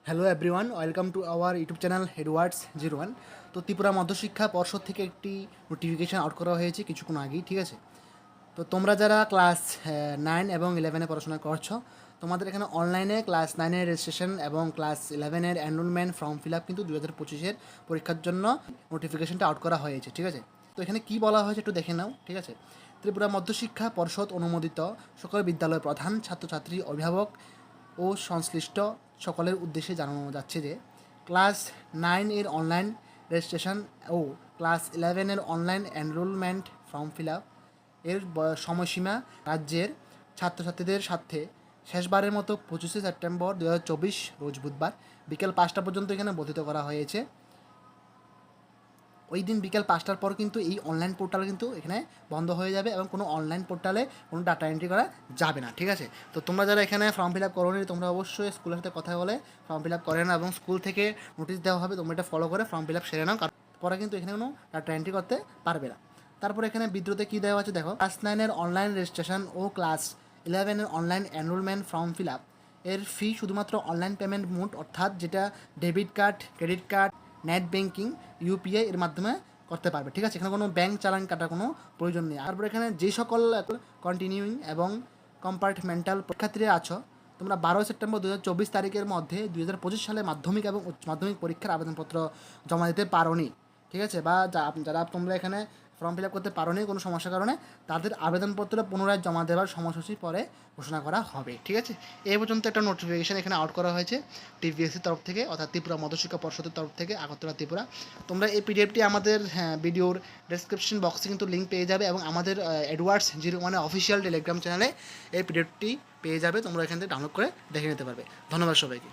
Hello everyone, welcome to our YouTube channel Edwards01। তো ত্রিপুরা মধ্যশিক্ষা পর্ষদ থেকে একটি নোটিফিকেশান আউট করা হয়েছে কিছুক্ষণ আগেই, ঠিক আছে। তো তোমরা যারা ক্লাস 9 এবং 11-এ পড়াশোনা করছো, তোমাদের এখানে অনলাইনে ক্লাস 9-এর রেজিস্ট্রেশন এবং ক্লাস 11-এর এনরোলমেন্ট ফর্ম ফিল আপ কিন্তু 2025-এর পরীক্ষার জন্য নোটিফিকেশানটা আউট করা হয়েছে, ঠিক আছে। তো এখানে কী বলা হয়েছে একটু দেখে নাও, ঠিক আছে। ত্রিপুরা মধ্যশিক্ষা পর্ষদ অনুমোদিত সকল বিদ্যালয়ের প্রধান, ছাত্রছাত্রী, অভিভাবক ও সংশ্লিষ্ট সকলের উদ্দেশ্যে জানানো যাচ্ছে যে ক্লাস 9-এর অনলাইন রেজিস্ট্রেশন ও ক্লাস 11-এর online enrolment form fill up এর সময়সীমা রাজ্যের ছাত্রছাত্রীদের সাথে শেষবারের মতো 25শে সেপ্টেম্বর 2024 রোজ বুধবার বিকেল 5টা পর্যন্ত এখানে বর্ধিত করা হয়েছে। ওই দিন বিকেল 5টার পর কিন্তু এই অনলাইন পোর্টাল কিন্তু এখানে বন্ধ হয়ে যাবে এবং কোনো অনলাইন পোর্টালে কোনো ডাটা এন্ট্রি করা যাবে না, ঠিক আছে। তো তোমরা যারা এখানে ফর্ম ফিল আপ করোনি, তোমরা অবশ্যই স্কুলের সাথে কথা বলে ফর্ম ফিল আপ করে না এবং স্কুল থেকে নোটিশ দেওয়া হবে, তোমরা এটা ফলো করে ফর্ম ফিল আপ সেরে নাও, কারণ পরে কিন্তু এখানে কোনো ডাটা এন্ট্রি করতে পারবে না। তারপর এখানে বিদ্রোতে কী দেওয়া আছে দেখো, ক্লাস 9-এর অনলাইন রেজিস্ট্রেশন ও ক্লাস 11-এর online enrolment form fill up এর ফি শুধুমাত্র অনলাইন পেমেন্ট মোড, অর্থাৎ যেটা debit card, credit card, net banking, UPI এর মাধ্যমে করতে পারবে, ঠিক আছে। এখানে কোনো ব্যাঙ্ক চালান কাটার কোনো প্রয়োজন নেই। তারপর এখানে যে সকল কন্টিনিউইং এবং কম্পার্টমেন্টাল পরীক্ষার্থীরা আছো, তোমরা 12 সেপ্টেম্বর 2024 তারিখের মধ্যে 2025 সালে মাধ্যমিক এবং উচ্চ মাধ্যমিক পরীক্ষার আবেদনপত্র জমা দিতে পারোনি, ঠিক আছে। বা যারা তোমরা এখানে ফর্ম ফিল আপ করতে পারোনি কোনো সমস্যার কারণে, তাদের আবেদনপত্র পুনরায় জমা দেওয়ার সময়সূচি পরে ঘোষণা করা হবে, ঠিক আছে। এই পর্যন্ত একটা নোটিফিকেশান এখানে আউট করা হয়েছে টিভিএসসির তরফ থেকে, অর্থাৎ ত্রিপুরা মধ্যশিক্ষা পর্ষদের তরফ থেকে, আগরতলা ত্রিপুরা। তোমরা এই পিডিএফটি আমাদের ভিডিওর ডেসক্রিপশন বক্সে কিন্তু লিঙ্ক পেয়ে যাবে এবং আমাদের Edwards01 অফিসিয়াল টেলিগ্রাম চ্যানেলে এই পিডিএফটি পেয়ে যাবে, তোমরা এখান থেকে ডাউনলোড করে দেখে নিতে পারবে। ধন্যবাদ সবাইকে।